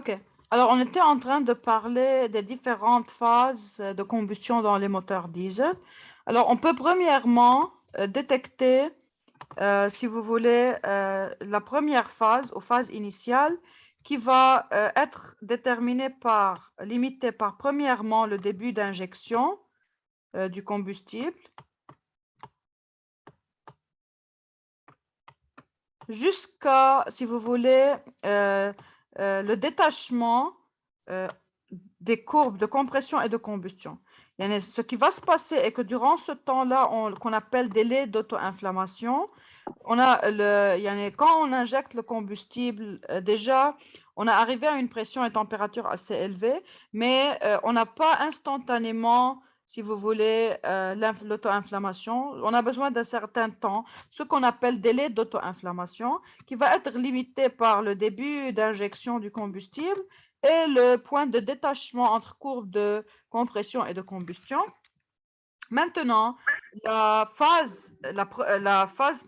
OK. Alors, on était en train de parler des différentes phases de combustion dans les moteurs diesel. Alors, on peut premièrement détecter, si vous voulez, la première phase, ou phase initiale, qui va être limitée par premièrement le début d'injection du combustible, jusqu'à, si vous voulez, le détachement des courbes de compression et de combustion. Ce qui va se passer est que durant ce temps-là, qu'on appelle délai d'auto-inflammation, quand on injecte le combustible, déjà, on est arrivé à une pression et température assez élevée, mais on n'a pas instantanément, si vous voulez, l'auto-inflammation. On a besoin d'un certain temps, ce qu'on appelle délai d'auto-inflammation, qui va être limité par le début d'injection du combustible et le point de détachement entre courbes de compression et de combustion. Maintenant, la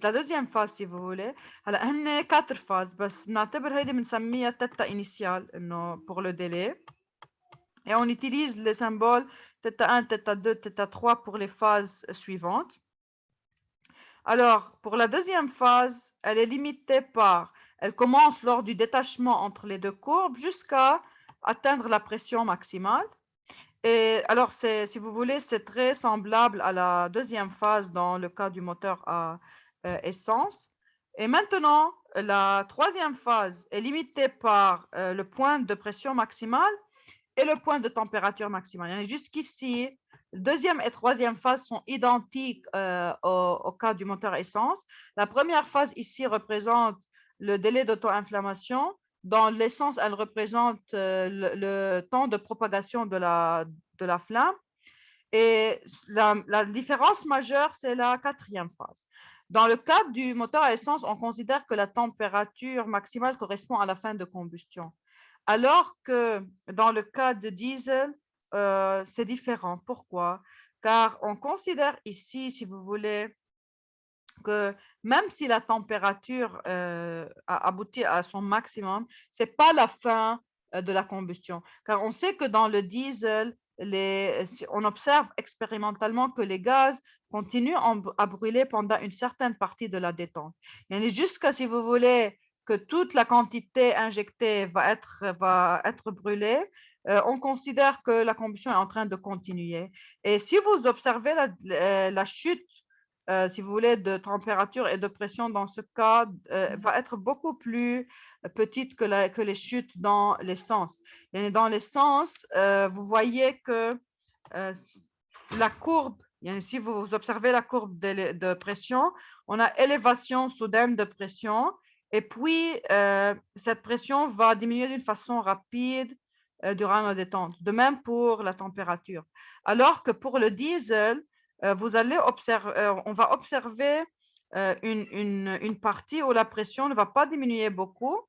deuxième phase, si vous voulez, هلا هن 4 phases بس بنعتبر هيدي بنسميها تيتا initial انه pour le délai. Et on utilise les symboles θ1, θ2, θ3 pour les phases suivantes. Alors, pour la deuxième phase, elle est limitée elle commence lors du détachement entre les deux courbes jusqu'à atteindre la pression maximale. Et alors, si vous voulez, c'est très semblable à la deuxième phase dans le cas du moteur à essence. Et maintenant, la troisième phase est limitée par le point de pression maximale et le point de température maximale. Jusqu'ici, deuxième et troisième phase sont identiques au cas du moteur essence. La première phase ici représente le délai d'auto-inflammation. Dans l'essence, elle représente le temps de propagation de la flamme. Et la différence majeure, c'est la quatrième phase. Dans le cas du moteur à essence, on considère que la température maximale correspond à la fin de combustion. Alors que dans le cas de diesel, c'est différent. Pourquoi? Car on considère ici, si vous voulez, que même si la température a abouti à son maximum, ce n'est pas la fin de la combustion. Car on sait que dans le diesel, on observe expérimentalement que les gaz continuent à brûler pendant une certaine partie de la détente. Jusqu'à, si vous voulez, que toute la quantité injectée va être brûlée, on considère que la combustion est en train de continuer. Et si vous observez la chute, si vous voulez, de température et de pression dans ce cas, va être beaucoup plus petite que les chutes dans l'essence. Et dans l'essence, vous voyez que la courbe, si vous observez la courbe de pression, on a élévation soudaine de pression, et puis cette pression va diminuer d'une façon rapide durant la détente. De même pour la température. Alors que pour le diesel, on va observer une partie où la pression ne va pas diminuer beaucoup.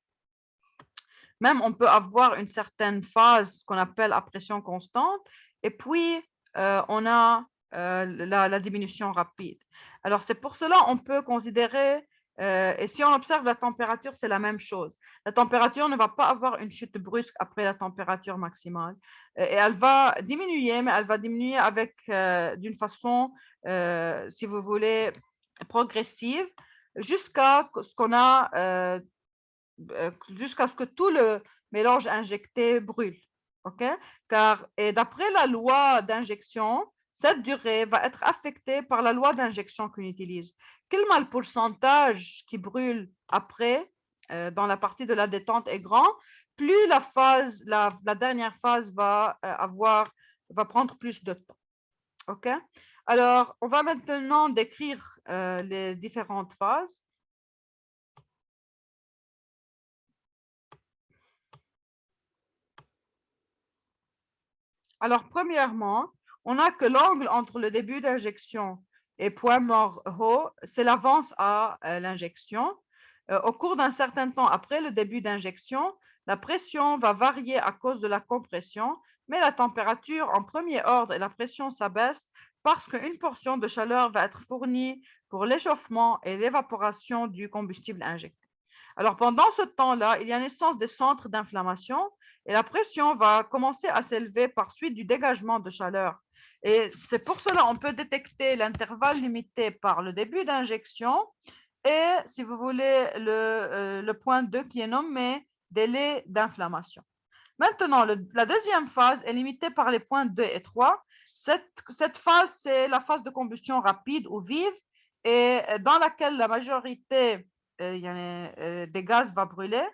Même on peut avoir une certaine phase qu'on appelle à pression constante, et puis on a la diminution rapide. Alors c'est pour cela on peut considérer, et si on observe la température, c'est la même chose. La température ne va pas avoir une chute brusque après la température maximale. Et elle va diminuer, mais elle va diminuer d'une façon, si vous voulez, progressive, jusqu'à jusqu'à ce que tout le mélange injecté brûle. Et d'après la loi d'injection, cette durée va être affectée par la loi d'injection qu'on utilise. Quel le pourcentage qui brûle après, dans la partie de la détente est grand, plus la dernière phase va prendre plus de temps. OK? Alors, on va maintenant décrire les différentes phases. Alors, premièrement, on a que l'angle entre le début d'injection et point mort haut, c'est l'avance à l'injection. Au cours d'un certain temps après le début d'injection, la pression va varier à cause de la compression, mais la température en premier ordre et la pression s'abaisse parce qu'une portion de chaleur va être fournie pour l'échauffement et l'évaporation du combustible injecté. Alors, pendant ce temps-là, il y a naissance des centres d'inflammation et la pression va commencer à s'élever par suite du dégagement de chaleur. Et c'est pour cela qu'on peut détecter l'intervalle limité par le début d'injection et, si vous voulez, le point 2 qui est nommé délai d'inflammation. Maintenant, la deuxième phase est limitée par les points 2 et 3. Cette phase, c'est la phase de combustion rapide ou vive et dans laquelle la majorité des gaz va brûler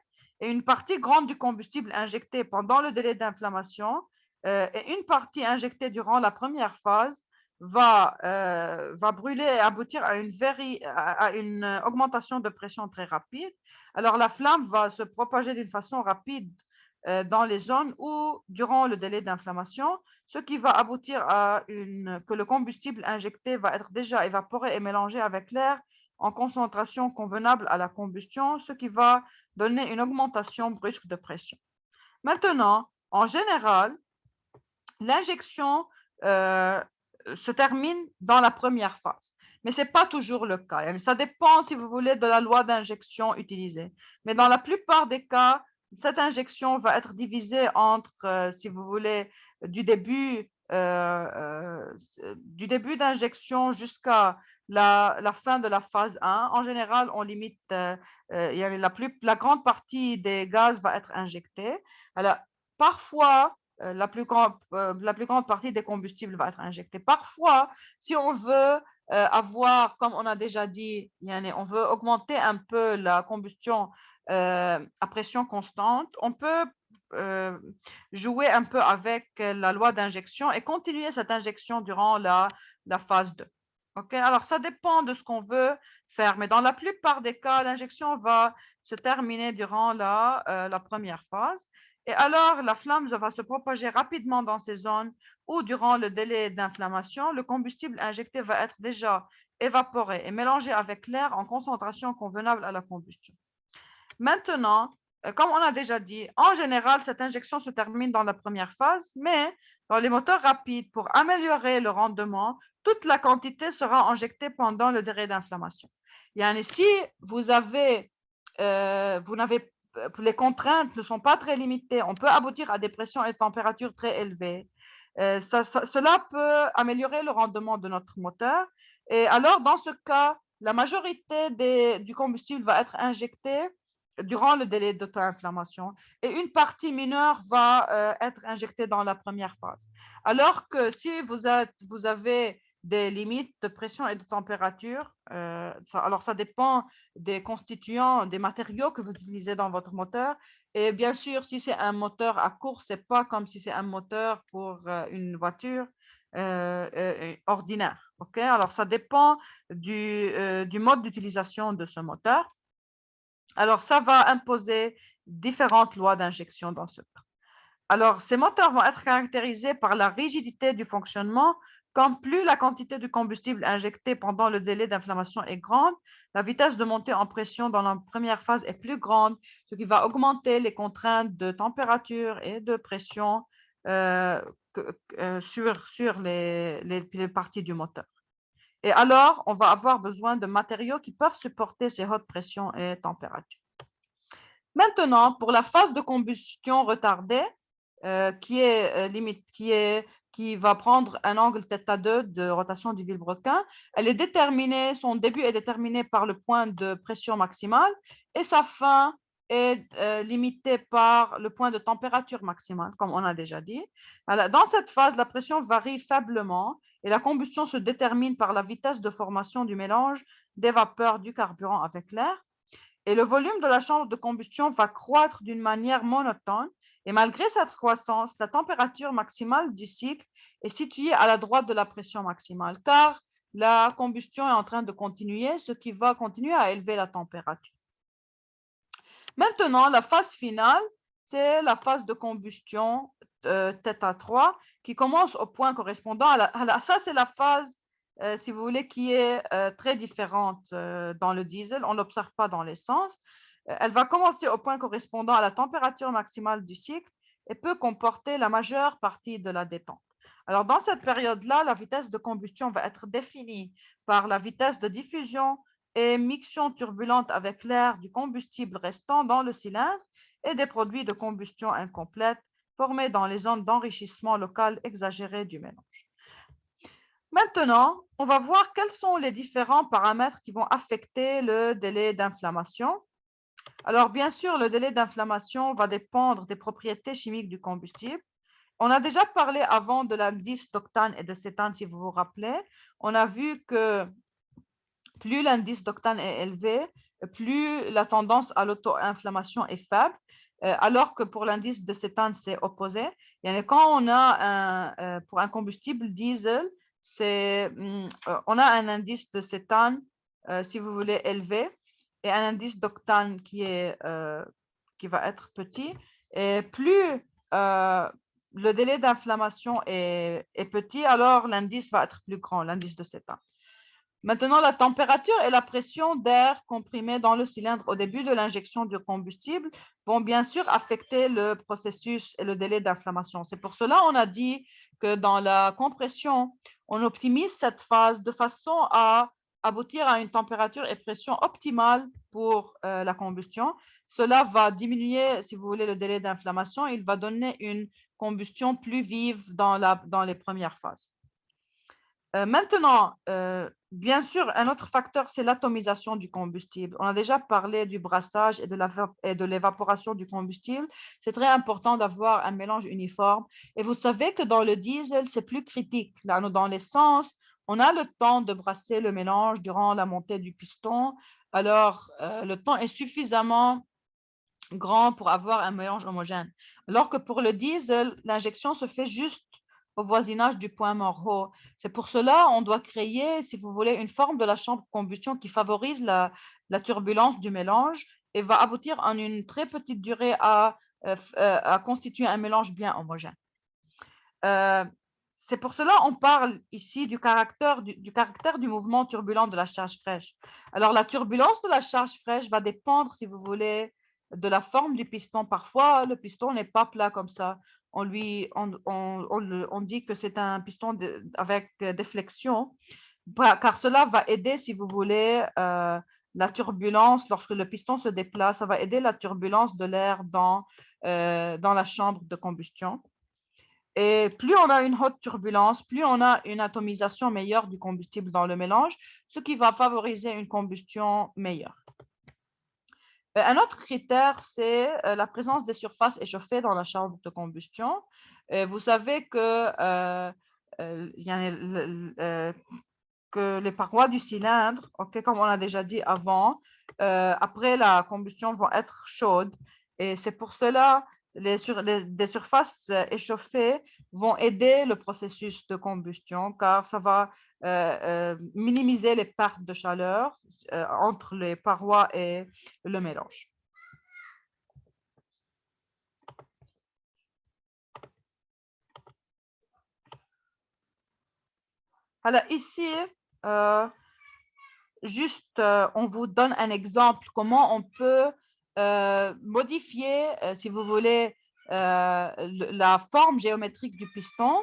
et une partie grande du combustible injecté pendant le délai d'inflammation et une partie injectée durant la première phase va brûler et aboutir à une augmentation de pression très rapide. Alors, la flamme va se propager d'une façon rapide dans les zones où, durant le délai d'inflammation, ce qui va aboutir à que le combustible injecté va être déjà évaporé et mélangé avec l'air en concentration convenable à la combustion, ce qui va donner une augmentation brusque de pression. Maintenant, en général, l'injection se termine dans la première phase. Mais ce n'est pas toujours le cas. Ça dépend, si vous voulez, de la loi d'injection utilisée. Mais dans la plupart des cas, cette injection va être divisée entre, si vous voulez, du début d'injection jusqu'à la fin de la phase 1. En général, on limite, la grande partie des gaz va être injectée. Alors, parfois, la plus grande partie des combustibles va être injectée. Parfois, si on veut avoir, comme on a déjà dit, on veut augmenter un peu la combustion à pression constante, on peut jouer un peu avec la loi d'injection et continuer cette injection durant la phase 2. Okay? Alors, ça dépend de ce qu'on veut faire, mais dans la plupart des cas, l'injection va se terminer durant la première phase. Et alors, la flamme va se propager rapidement dans ces zones où, durant le délai d'inflammation, le combustible injecté va être déjà évaporé et mélangé avec l'air en concentration convenable à la combustion. Maintenant, comme on a déjà dit, en général, cette injection se termine dans la première phase, mais dans les moteurs rapides, pour améliorer le rendement, toute la quantité sera injectée pendant le délai d'inflammation. Si les contraintes ne sont pas très limitées, on peut aboutir à des pressions et températures très élevées. Cela peut améliorer le rendement de notre moteur. Et alors, dans ce cas, la majorité du combustible va être injectée durant le délai d'auto-inflammation et une partie mineure va être injectée dans la première phase. Alors que si vous avez des limites de pression et de température, alors ça dépend des constituants, des matériaux que vous utilisez dans votre moteur. Et bien sûr, si c'est un moteur à course, ce n'est pas comme si c'est un moteur pour une voiture ordinaire. Okay? Alors, ça dépend du mode d'utilisation de ce moteur. Alors, ça va imposer différentes lois d'injection dans ce cas. Alors, ces moteurs vont être caractérisés par la rigidité du fonctionnement. Comme plus la quantité de combustible injecté pendant le délai d'inflammation est grande, la vitesse de montée en pression dans la première phase est plus grande, ce qui va augmenter les contraintes de température et de pression sur les parties du moteur. Et alors, on va avoir besoin de matériaux qui peuvent supporter ces hautes pressions et températures. Maintenant, pour la phase de combustion retardée, qui va prendre un angle θ2 de rotation du vilebrequin, son début est déterminé par le point de pression maximale et sa fin est limitée par le point de température maximale, comme on a déjà dit. Alors, dans cette phase, la pression varie faiblement et la combustion se détermine par la vitesse de formation du mélange des vapeurs du carburant avec l'air. Et le volume de la chambre de combustion va croître d'une manière monotone. Et malgré cette croissance, la température maximale du cycle est située à la droite de la pression maximale, car la combustion est en train de continuer, ce qui va continuer à élever la température. Maintenant, la phase finale, c'est la phase de combustion θ3 qui commence au point correspondant ça, c'est la phase, si vous voulez, qui est très différente dans le diesel. On ne l'observe pas dans l'essence. Elle va commencer au point correspondant à la température maximale du cycle et peut comporter la majeure partie de la détente. Alors, dans cette période-là, la vitesse de combustion va être définie par la vitesse de diffusion et miction turbulente avec l'air du combustible restant dans le cylindre et des produits de combustion incomplète formés dans les zones d'enrichissement local exagéré du mélange. Maintenant, on va voir quels sont les différents paramètres qui vont affecter le délai d'inflammation. Alors, bien sûr, le délai d'inflammation va dépendre des propriétés chimiques du combustible. On a déjà parlé avant de l'indice d'octane et de cétane, si vous vous rappelez. On a vu que plus l'indice d'octane est élevé, plus la tendance à l'auto-inflammation est faible, alors que pour l'indice de cétane, c'est opposé. Et quand on a pour un combustible diesel, on a un indice de cétane, si vous voulez, élevé, et un indice d'octane qui va être petit. Et plus le délai d'inflammation est petit, alors l'indice va être plus grand, l'indice de cétane. Maintenant, la température et la pression d'air comprimé dans le cylindre au début de l'injection du combustible vont bien sûr affecter le processus et le délai d'inflammation. C'est pour cela qu'on a dit que dans la compression, on optimise cette phase de façon à aboutir à une température et pression optimale pour la combustion. Cela va diminuer, si vous voulez, le délai d'inflammation. Il va donner une combustion plus vive dans les premières phases. Maintenant, bien sûr, un autre facteur, c'est l'atomisation du combustible. On a déjà parlé du brassage et de l'évaporation du combustible. C'est très important d'avoir un mélange uniforme. Et vous savez que dans le diesel, c'est plus critique. Là, dans l'essence, on a le temps de brasser le mélange durant la montée du piston. Alors, le temps est suffisamment grand pour avoir un mélange homogène. Alors que pour le diesel, l'injection se fait juste au voisinage du point mort. C'est pour cela qu'on doit créer, si vous voulez, une forme de la chambre de combustion qui favorise la turbulence du mélange et va aboutir en une très petite durée à constituer un mélange bien homogène. C'est pour cela qu'on parle ici du caractère du mouvement turbulent de la charge fraîche. Alors, la turbulence de la charge fraîche va dépendre, si vous voulez, de la forme du piston. Parfois, le piston n'est pas plat comme ça. On dit que c'est un piston avec des flexions, car cela va aider, si vous voulez, la turbulence, lorsque le piston se déplace, ça va aider la turbulence de l'air dans la chambre de combustion. Et plus on a une haute turbulence, plus on a une atomisation meilleure du combustible dans le mélange, ce qui va favoriser une combustion meilleure. Un autre critère, c'est la présence des surfaces échauffées dans la chambre de combustion. Vous savez que les parois du cylindre, comme on a déjà dit avant, après la combustion vont être chaudes. Et c'est pour cela des surfaces échauffées vont aider le processus de combustion car ça va minimiser les pertes de chaleur entre les parois et le mélange. Alors ici, on vous donne un exemple comment on peut modifier, si vous voulez, la forme géométrique du piston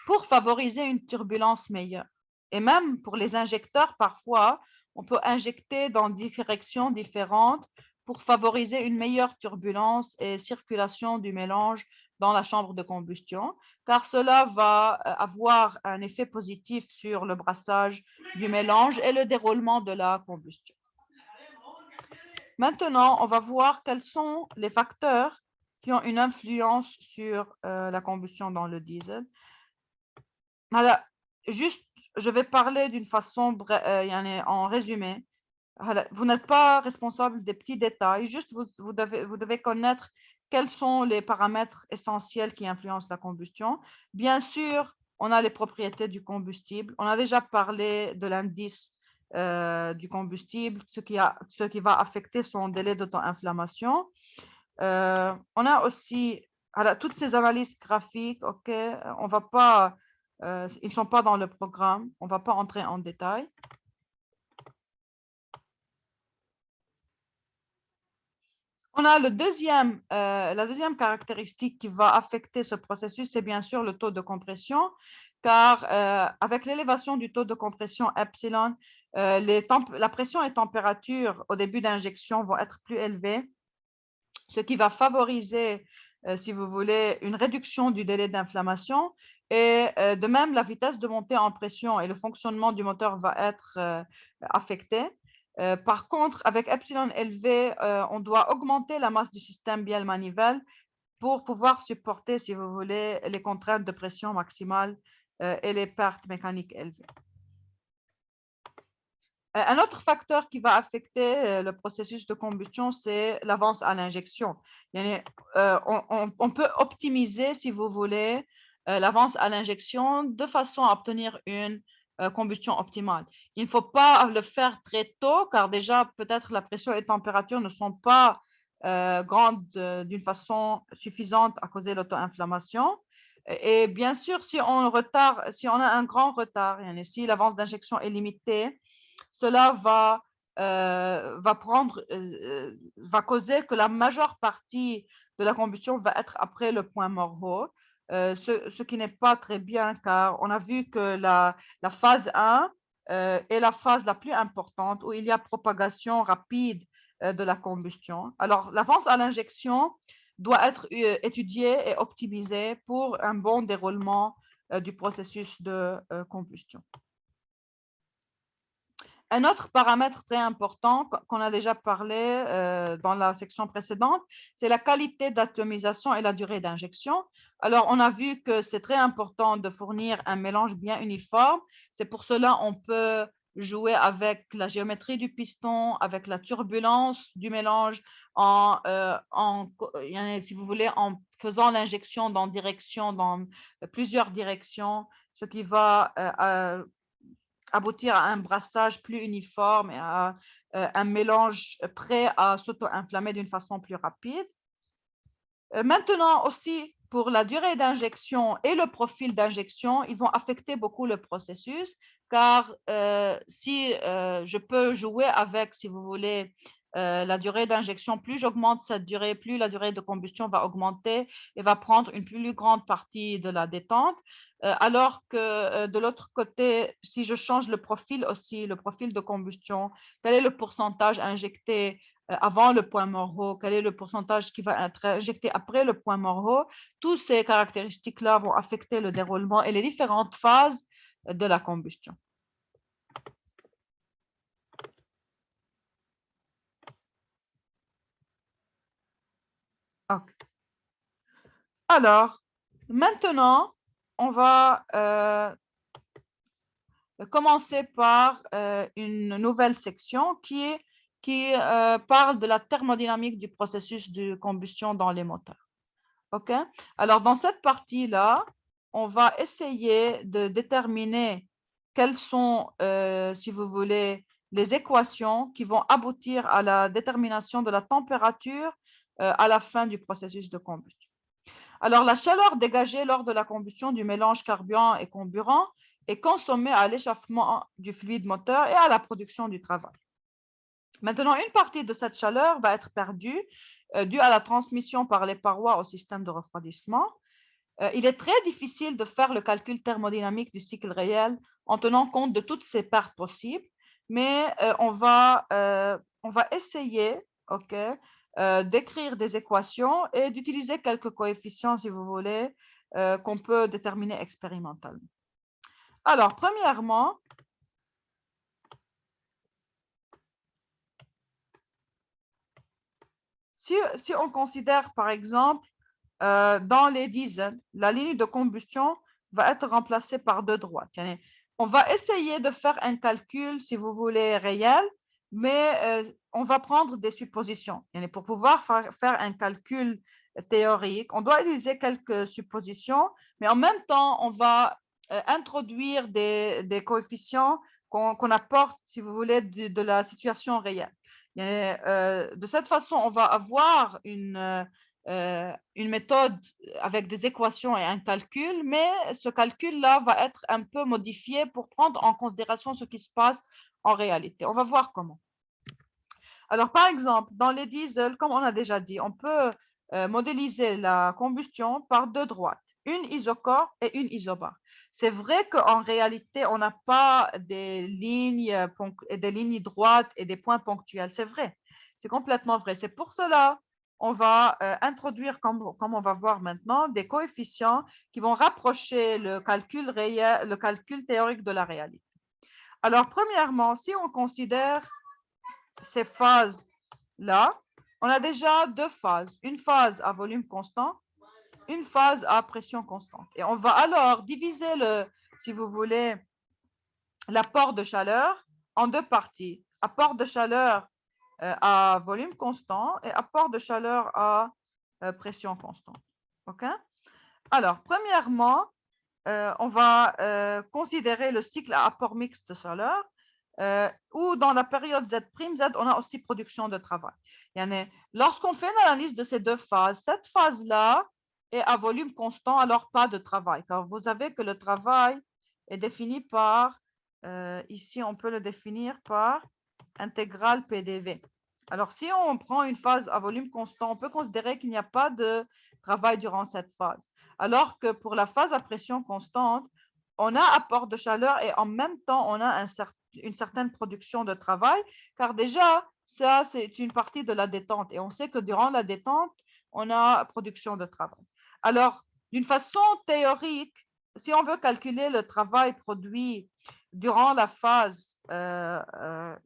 pour favoriser une turbulence meilleure. Et même pour les injecteurs, parfois, on peut injecter dans des directions différentes pour favoriser une meilleure turbulence et circulation du mélange dans la chambre de combustion, car cela va avoir un effet positif sur le brassage du mélange et le déroulement de la combustion. Maintenant, on va voir quels sont les facteurs qui ont une influence sur la combustion dans le diesel. Alors, juste, je vais parler d'une façon en résumé. Vous n'êtes pas responsable des petits détails, juste vous devez connaître quels sont les paramètres essentiels qui influencent la combustion. Bien sûr, on a les propriétés du combustible. On a déjà parlé de l'indice du combustible, ce qui va affecter son délai d'auto-inflammation. On a aussi toutes ces analyses graphiques, on va pas, ils ne sont pas dans le programme, on ne va pas entrer en détail. On a la deuxième caractéristique qui va affecter ce processus, c'est bien sûr le taux de compression, car avec l'élévation du taux de compression epsilon, la pression et température au début d'injection vont être plus élevées, ce qui va favoriser, si vous voulez, une réduction du délai d'inflammation. Et de même, la vitesse de montée en pression et le fonctionnement du moteur va être affecté. Par contre, avec epsilon élevé, on doit augmenter la masse du système bielle-manivelle pour pouvoir supporter, si vous voulez, les contraintes de pression maximale et les pertes mécaniques élevées. Un autre facteur qui va affecter le processus de combustion, c'est l'avance à l'injection. On peut optimiser, si vous voulez, l'avance à l'injection de façon à obtenir une combustion optimale. Il ne faut pas le faire très tôt, car déjà, peut-être la pression et la température ne sont pas grandes d'une façon suffisante à causer l'auto-inflammation. Et bien sûr, si on a un grand retard, si l'avance d'injection est limitée, cela va causer que la majeure partie de la combustion va être après le point mort, ce qui n'est pas très bien, car on a vu que la phase 1 est la phase la plus importante où il y a propagation rapide de la combustion. Alors, l'avance à l'injection doit être étudiée et optimisée pour un bon déroulement du processus de combustion. Un autre paramètre très important qu'on a déjà parlé dans la section précédente, c'est la qualité d'atomisation et la durée d'injection. Alors, on a vu que c'est très important de fournir un mélange bien uniforme. C'est pour cela qu'on peut jouer avec la géométrie du piston, avec la turbulence du mélange, si vous voulez, en faisant l'injection dans plusieurs directions, ce qui va aboutir à un brassage plus uniforme et à un mélange prêt à s'auto-inflammer d'une façon plus rapide. Maintenant aussi, pour la durée d'injection et le profil d'injection, ils vont affecter beaucoup le processus, car si je peux jouer avec, si vous voulez, la durée d'injection, plus j'augmente cette durée, plus la durée de combustion va augmenter et va prendre une plus grande partie de la détente. Alors que de l'autre côté, si je change le profil aussi, le profil de combustion, quel est le pourcentage injecté avant le point mort, quel est le pourcentage qui va être injecté après le point mort, toutes ces caractéristiques-là vont affecter le déroulement et les différentes phases de la combustion. Okay. Alors, maintenant, on va commencer par une nouvelle section qui parle de la thermodynamique du processus de combustion dans les moteurs. OK? Alors, dans cette partie-là, on va essayer de déterminer quelles sont, si vous voulez, les équations qui vont aboutir à la détermination de la température à la fin du processus de combustion. Alors, la chaleur dégagée lors de la combustion du mélange carburant et comburant est consommée à l'échauffement du fluide moteur et à la production du travail. Maintenant, une partie de cette chaleur va être perdue due à la transmission par les parois au système de refroidissement. Il est très difficile de faire le calcul thermodynamique du cycle réel en tenant compte de toutes ces pertes possibles, mais on va essayer d'écrire des équations et d'utiliser quelques coefficients, si vous voulez, qu'on peut déterminer expérimentalement. Alors, premièrement, si on considère, par exemple, dans les diesels, la ligne de combustion va être remplacée par deux droites. On va essayer de faire un calcul, si vous voulez, réel, mais on va prendre des suppositions. Pour pouvoir faire un calcul théorique, on doit utiliser quelques suppositions, mais en même temps, on va introduire des coefficients qu'on apporte, si vous voulez, de la situation réelle. De cette façon, on va avoir une méthode avec des équations et un calcul, mais ce calcul-là va être un peu modifié pour prendre en considération ce qui se passe en réalité. On va voir comment. Alors, par exemple, dans les diesels, comme on a déjà dit, on peut modéliser la combustion par deux droites, une isocore et une isobare. C'est vrai qu'en réalité, on n'a pas des lignes droites et des points ponctuels. C'est vrai. C'est complètement vrai. C'est pour cela on va introduire, comme on va voir maintenant, des coefficients qui vont rapprocher le calcul théorique de la réalité. Alors, premièrement, si on considère ces phases-là, on a déjà deux phases. Une phase à volume constant, une phase à pression constante. Et on va alors diviser, si vous voulez, l'apport de chaleur en deux parties. Apport de chaleur à volume constant et apport de chaleur à pression constante. OK? Alors, premièrement, on va considérer le cycle à apport mixte de chaleur où dans la période Z', on a aussi production de travail. Lorsqu'on fait une analyse de ces deux phases, cette phase-là est à volume constant, alors pas de travail, car vous savez que le travail est défini par, ici on peut le définir par intégrale PDV. Alors si on prend une phase à volume constant, on peut considérer qu'il n'y a pas de travail durant cette phase. Alors que pour la phase à pression constante, on a apport de chaleur et en même temps, on a une certaine production de travail, car déjà, ça, c'est une partie de la détente. Et on sait que durant la détente, on a production de travail. Alors, d'une façon théorique, si on veut calculer le travail produit durant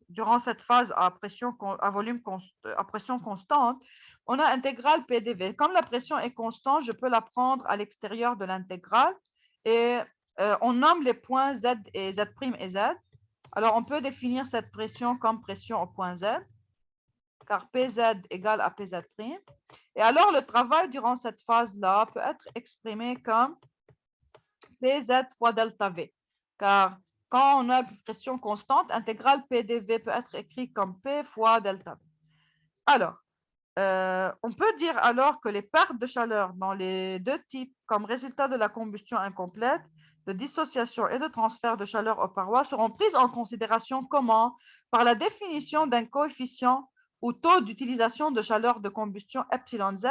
durant cette phase à pression constante, on a intégrale PDV. Comme la pression est constante, je peux la prendre à l'extérieur de l'intégrale et on nomme les points Z et Z' et Z. Alors, on peut définir cette pression comme pression au point Z, car PZ égale à PZ'. Et alors, le travail durant cette phase-là peut être exprimé comme PZ fois delta V, car quand on a une pression constante, intégrale PDV peut être écrit comme P fois delta V. Alors, on peut dire alors que les pertes de chaleur dans les deux types, comme résultat de la combustion incomplète, de dissociation et de transfert de chaleur aux parois, seront prises en considération comment? Par la définition d'un coefficient ou taux d'utilisation de chaleur de combustion epsilon Z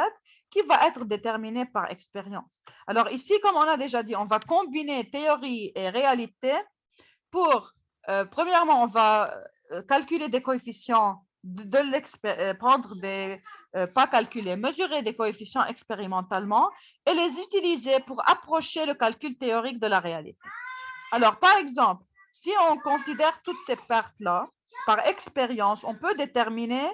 qui va être déterminé par expérience. Alors ici, comme on a déjà dit, on va combiner théorie et réalité pour, premièrement, on va calculer des coefficients prendre des, pas calculer, mesurer des coefficients expérimentalement et les utiliser pour approcher le calcul théorique de la réalité. Alors, par exemple, si on considère toutes ces pertes-là, par expérience, on peut déterminer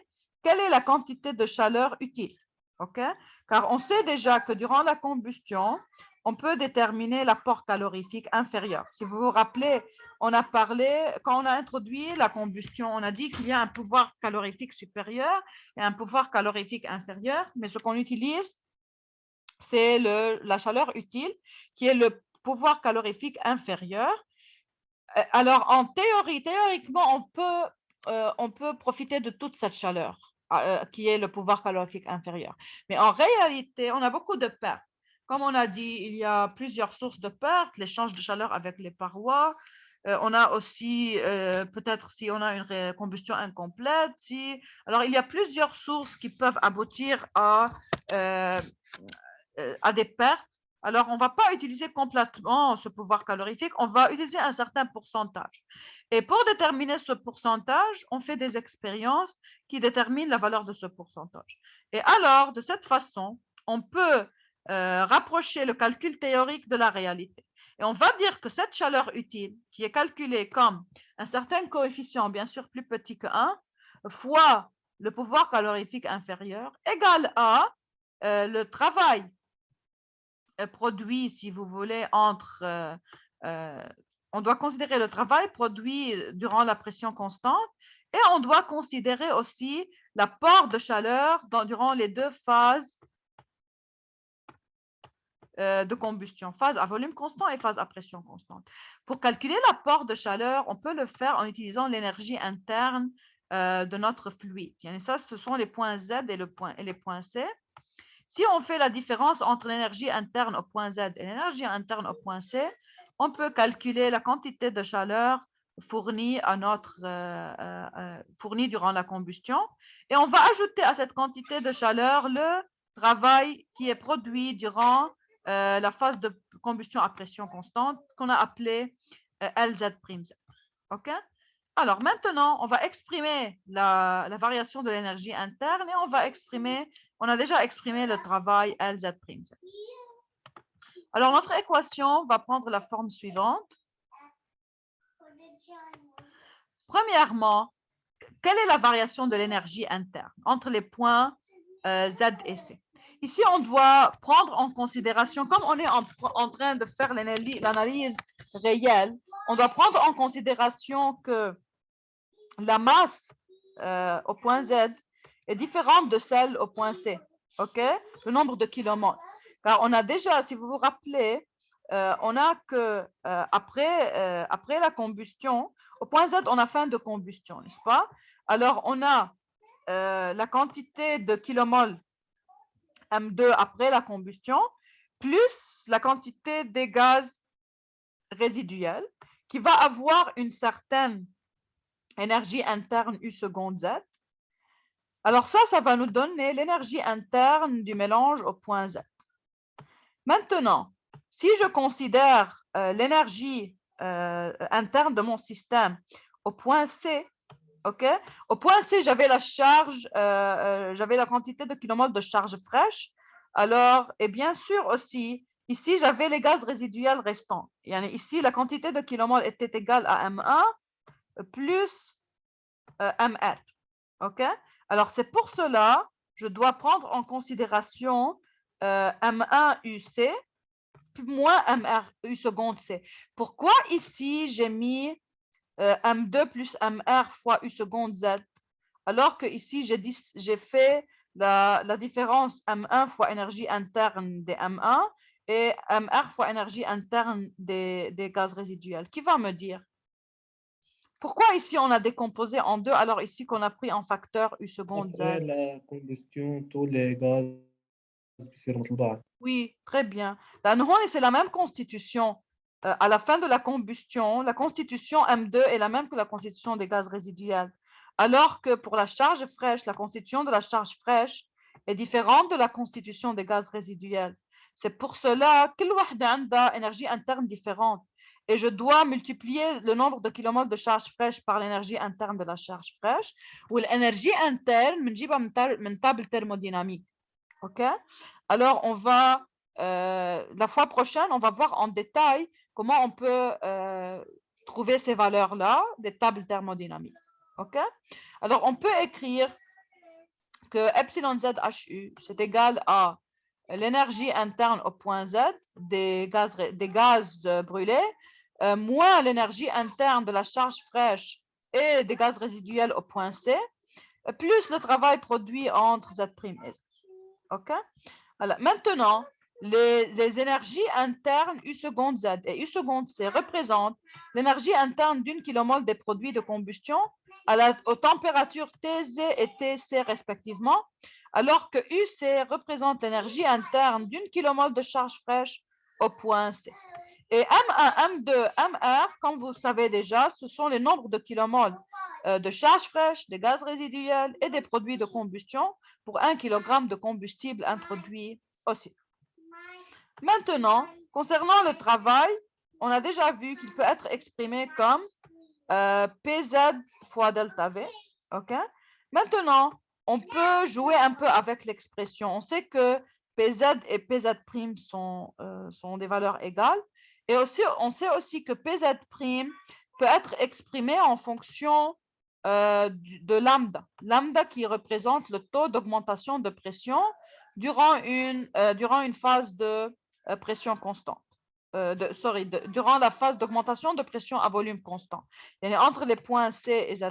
quelle est la quantité de chaleur utile. OK? Car on sait déjà que durant la combustion, on peut déterminer l'apport calorifique inférieur. Si vous vous rappelez, on a parlé, quand on a introduit la combustion, on a dit qu'il y a un pouvoir calorifique supérieur et un pouvoir calorifique inférieur, mais ce qu'on utilise, c'est la chaleur utile, qui est le pouvoir calorifique inférieur. Alors, en théoriquement, on peut profiter de toute cette chaleur, qui est le pouvoir calorifique inférieur. Mais en réalité, on a beaucoup de pertes. Comme on a dit, il y a plusieurs sources de pertes, l'échange de chaleur avec les parois. On a aussi, peut-être si on a une combustion incomplète. Alors, il y a plusieurs sources qui peuvent aboutir à des pertes. Alors, on ne va pas utiliser complètement ce pouvoir calorifique, on va utiliser un certain pourcentage. Et pour déterminer ce pourcentage, on fait des expériences qui déterminent la valeur de ce pourcentage. Et alors, de cette façon, on peut rapprocher le calcul théorique de la réalité. Et on va dire que cette chaleur utile, qui est calculée comme un certain coefficient, bien sûr plus petit que 1, fois le pouvoir calorifique inférieur, égale à le travail produit, si vous voulez, on doit considérer le travail produit durant la pression constante et on doit considérer aussi l'apport de chaleur durant les deux phases de combustion, phase à volume constant et phase à pression constante. Pour calculer l'apport de chaleur, on peut le faire en utilisant l'énergie interne de notre fluide. Et ça, ce sont les points Z et les points C. Si on fait la différence entre l'énergie interne au point Z et l'énergie interne au point C, on peut calculer la quantité de chaleur fournie durant la combustion et on va ajouter à cette quantité de chaleur le travail qui est produit durant la phase de combustion à pression constante qu'on a appelée LZ'. OK? Alors maintenant, on va exprimer la variation de l'énergie interne et on a déjà exprimé le travail LZ'. Alors notre équation va prendre la forme suivante. Premièrement, quelle est la variation de l'énergie interne entre les points Z et C? Ici, on doit prendre en considération, comme on est en train de faire l'analyse réelle, on doit prendre en considération que la masse au point Z est différente de celle au point C, OK? Le nombre de kilomètres. Car on a déjà, si vous vous rappelez, on a que après la combustion, au point Z, on a fin de combustion, n'est-ce pas? Alors, on a la quantité de kilomol M2 après la combustion, plus la quantité des gaz résiduels, qui va avoir une certaine énergie interne U seconde Z. Alors ça va nous donner l'énergie interne du mélange au point Z. Maintenant, si je considère l'énergie interne de mon système au point C, OK? Au point C, j'avais la charge, j'avais la quantité de kilomètres de charge fraîche. Alors, et bien sûr aussi, ici, j'avais les gaz résiduels restants. Ici, la quantité de kilomètres était égale à M1 plus MR. OK? Alors, c'est pour cela, je dois prendre en considération M1 UC moins MR U seconde C. Pourquoi ici, j'ai mis M2 plus MR fois U seconde Z, alors que ici, j'ai fait la différence M1 fois énergie interne des M1 et MR fois énergie interne des gaz résiduels. Qui va me dire? Pourquoi ici, on a décomposé en deux, alors ici qu'on a pris en facteur U seconde Z? Après la combustion, tous les gaz بيصيروا مثل بعض. Oui, très bien. C'est la même constitution. À la fin de la combustion, la constitution M2 est la même que la constitution des gaz résiduels. Alors que pour la charge fraîche, la constitution de la charge fraîche est différente de la constitution des gaz résiduels. C'est pour cela que a énergie interne différente. Et je dois multiplier le nombre de kilomètres de charge fraîche par l'énergie interne de la charge fraîche. Ou l'énergie interne, من table thermodynamique. OK? Alors, la fois prochaine, on va voir en détail comment on peut trouver ces valeurs-là des tables thermodynamiques. OK? Alors, on peut écrire que epsilon ZHU, c'est égal à l'énergie interne au point Z des gaz brûlés, moins l'énergie interne de la charge fraîche et des gaz résiduels au point C, plus le travail produit entre Z' et Z. OK? Alors, maintenant, les énergies internes U seconde Z et U seconde C représentent l'énergie interne d'une kilomole des produits de combustion aux températures TZ et TC respectivement, alors que UC représente l'énergie interne d'une kilomole de charge fraîche au point C. Et M1, M2, MR, comme vous le savez déjà, ce sont les nombres de kilomoles de charge fraîche, des gaz résiduels et des produits de combustion pour 1 kg de combustible introduit au cycle. Maintenant, concernant le travail, on a déjà vu qu'il peut être exprimé comme PZ fois delta V. Okay? Maintenant, on peut jouer un peu avec l'expression. On sait que PZ et PZ' sont des valeurs égales. Et aussi, on sait aussi que PZ' peut être exprimé en fonction de lambda. Lambda qui représente le taux d'augmentation de pression durant une phase de pression constante. Durant la phase d'augmentation de pression à volume constant. Entre les points C et Z',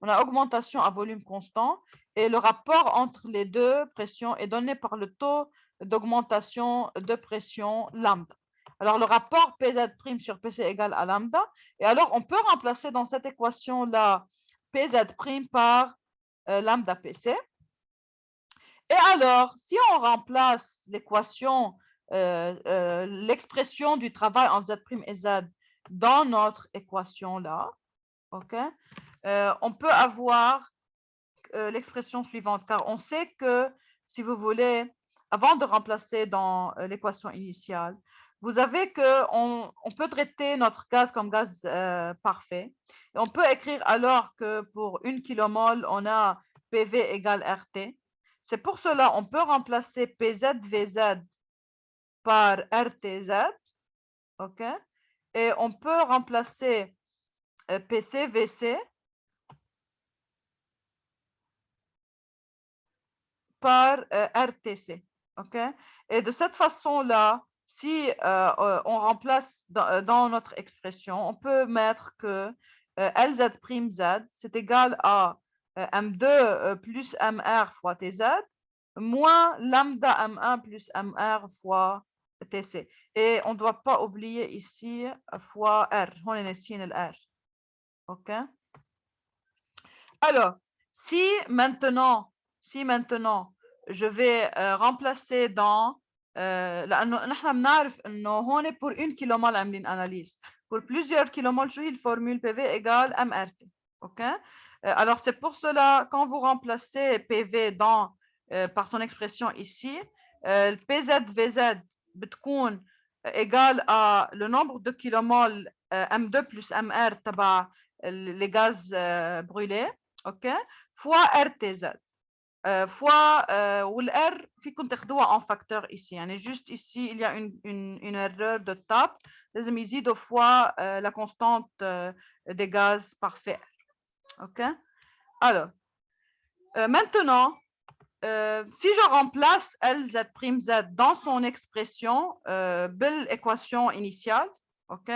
on a augmentation à volume constant et le rapport entre les deux pressions est donné par le taux d'augmentation de pression lambda. Alors, le rapport PZ' sur PC égale à lambda. Et alors, on peut remplacer dans cette équation-là PZ' par lambda PC. Et alors, si on remplace l'équation, l'expression du travail en Z' et Z dans notre équation-là, OK, on peut avoir l'expression suivante, car on sait que, si vous voulez, avant de remplacer dans l'équation initiale, vous avez qu'on peut traiter notre gaz comme gaz parfait. Et on peut écrire alors que pour 1 kilomole, on a PV égale RT. C'est pour cela on peut remplacer PZVZ par RTZ. OK? Et on peut remplacer PCVC par RTC. OK? Et de cette façon-là, si on remplace dans notre expression, on peut mettre que LZ'Z, c'est égal à M2 plus MR fois TZ, moins lambda M1 plus MR fois TC. Et on ne doit pas oublier ici fois R. On est ici le R. OK? Alors, si maintenant, je vais remplacer dans لأنه نحن بنعرف إنه هون pour 1 kilomole عاملين analyse. Pour plusieurs kilomoles, شو هي الفورمule PV égale MRT. OK? Alors, c'est pour cela, quand vous remplacez PV dans, par son expression ici, PZVZ بتكون égal à le nombre de kilomoles M2 plus MR تبع les gaz brûlés. OK, fois RTZ fois والR فيكم تاخدوها en facteur ici. يعني juste ici il y a une erreur de tape. لازم يزيدوا fois la constante des gaz parfait. OK, alors maintenant si je remplace LZ' dans son expression l'équation initiale, OK,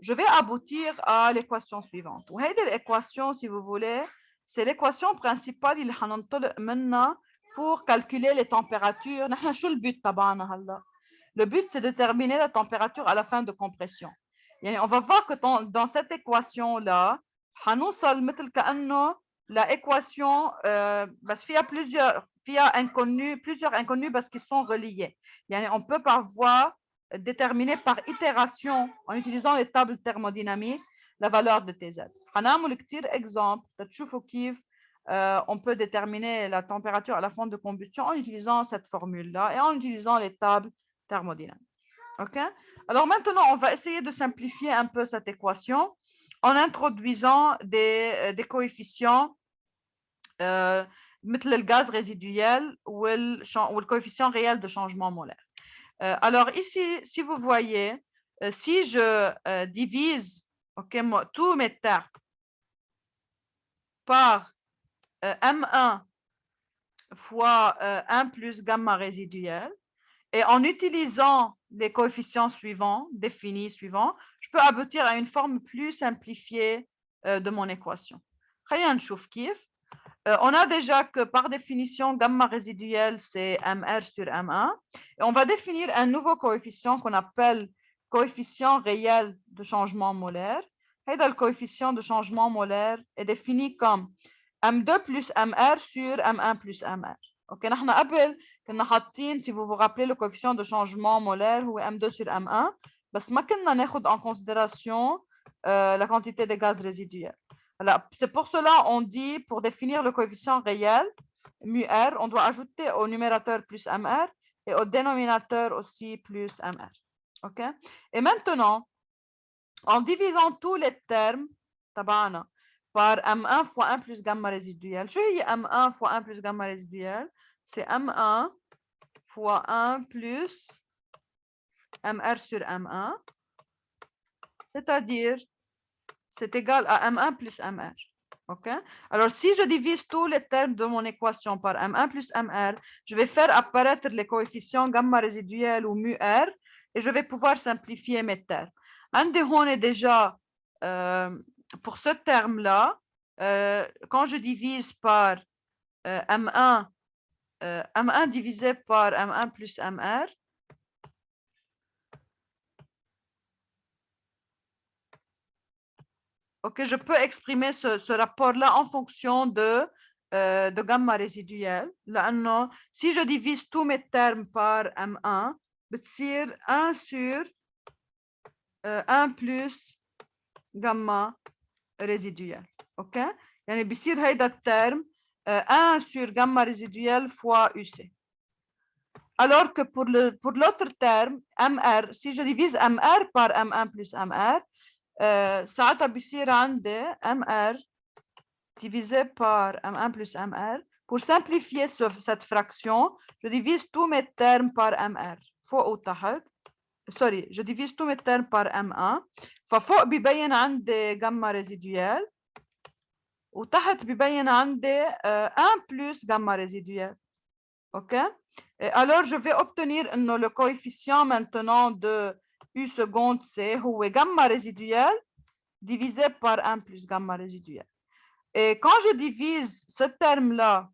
je vais aboutir à l'équation suivante. وهيدي l'équation, si vous voulez, c'est l'équation principale اللي حننطلق منها pour calculer les températures. نحن شو البيت تبعنا هلا؟ Le but, c'est de déterminer la température à la fin de compression. يعني on va voir que dans cette équation-là, حنوصل مثل كأنه l'équation بس فيها plusieurs inconnus parce qu'ils sont reliés. يعني on peut parfois déterminer par itération en utilisant les tables thermodynamiques la valeur de TZ. هنعمل كتير exemple تشوفوا كيف on peut déterminer la température à la fin de combustion en utilisant cette formule-là et en utilisant les tables thermodynamiques. OK? Alors maintenant, on va essayer de simplifier un peu cette équation en introduisant des coefficients مثل le gaz résiduel ou le coefficient réel de changement molaire. Alors ici, si vous voyez, si je divise tous mes termes par M1 fois 1 plus gamma résiduel, et en utilisant les coefficients suivants, définis suivants, je peux aboutir à une forme plus simplifiée de mon équation. خلينا نشوف كيف. On a déjà que par définition, gamma résiduel, c'est MR sur M1. Et on va définir un nouveau coefficient qu'on appelle coefficient réel de changement molaire. Et le coefficient de changement molaire est défini comme M2 plus MR sur M1 plus MR. OK, نحن قبل كنا حاطين, si vous vous rappelez, le coefficient de changement molaire هو M2 sur M1, بس ما كنا ناخد en considération la quantité de gaz résiduel. C'est pour cela on dit, pour définir le coefficient réel, mu R, on doit ajouter au numérateur plus MR et au dénominateur aussi plus MR. OK? Et maintenant, en divisant tous les termes تبعنا par M1 fois 1 plus gamma résiduel. شو هي M1 fois 1 plus gamma résiduel? C'est M1 fois 1 plus MR sur M1, c'est-à-dire c'est égal à M1 plus MR. OK? Alors, si je divise tous les termes de mon équation par M1 plus MR, je vais faire apparaître les coefficients gamma résiduel ou mu R et je vais pouvoir simplifier mes termes. عندي هون déjà, pour ce terme-là, quand je divise par M1, M1 divisé par M1 plus MR, OK, je peux exprimer ce rapport-là en fonction de gamma résiduelle. لأنه si je divise tous mes termes par M1, بتصير 1 sur 1 plus gamma résiduelle. OK? يعني بيصير هيدا الترم 1 sur gamma résiduelle fois UC. Alors que pour l'autre terme, MR, si je divise MR par M1 plus MR, ساعتها بيصير عندي MR divisé par M1 plus MR. Pour simplifier cette fraction, je divise tous mes termes par MR. فوق وتحت. Sorry, je divise tous mes termes par M1. ففوق بيبين عندي gamma résiduel. وتحت بيبين عندي 1 plus gamma résiduel. OK? Et alors, je vais obtenir le coefficient maintenant de U seconde C, où est gamma résiduel, divisé par 1 plus gamma résiduel. Et quand je divise ce terme-là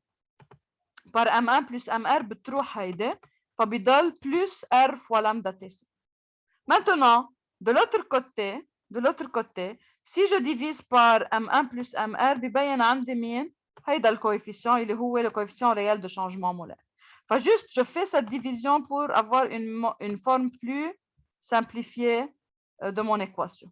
par M1 plus MR, بتروح هيدي, فبيضل plus R fois lambda TC. Maintenant, de l'autre côté, si je divise par M1 plus MR, بيبين عندي مين؟ هيدا الكوفيسيون اللي هو le coefficient réel de changement molaire. Enfin, juste, je fais cette division pour avoir une forme plus simplifiée de mon équation.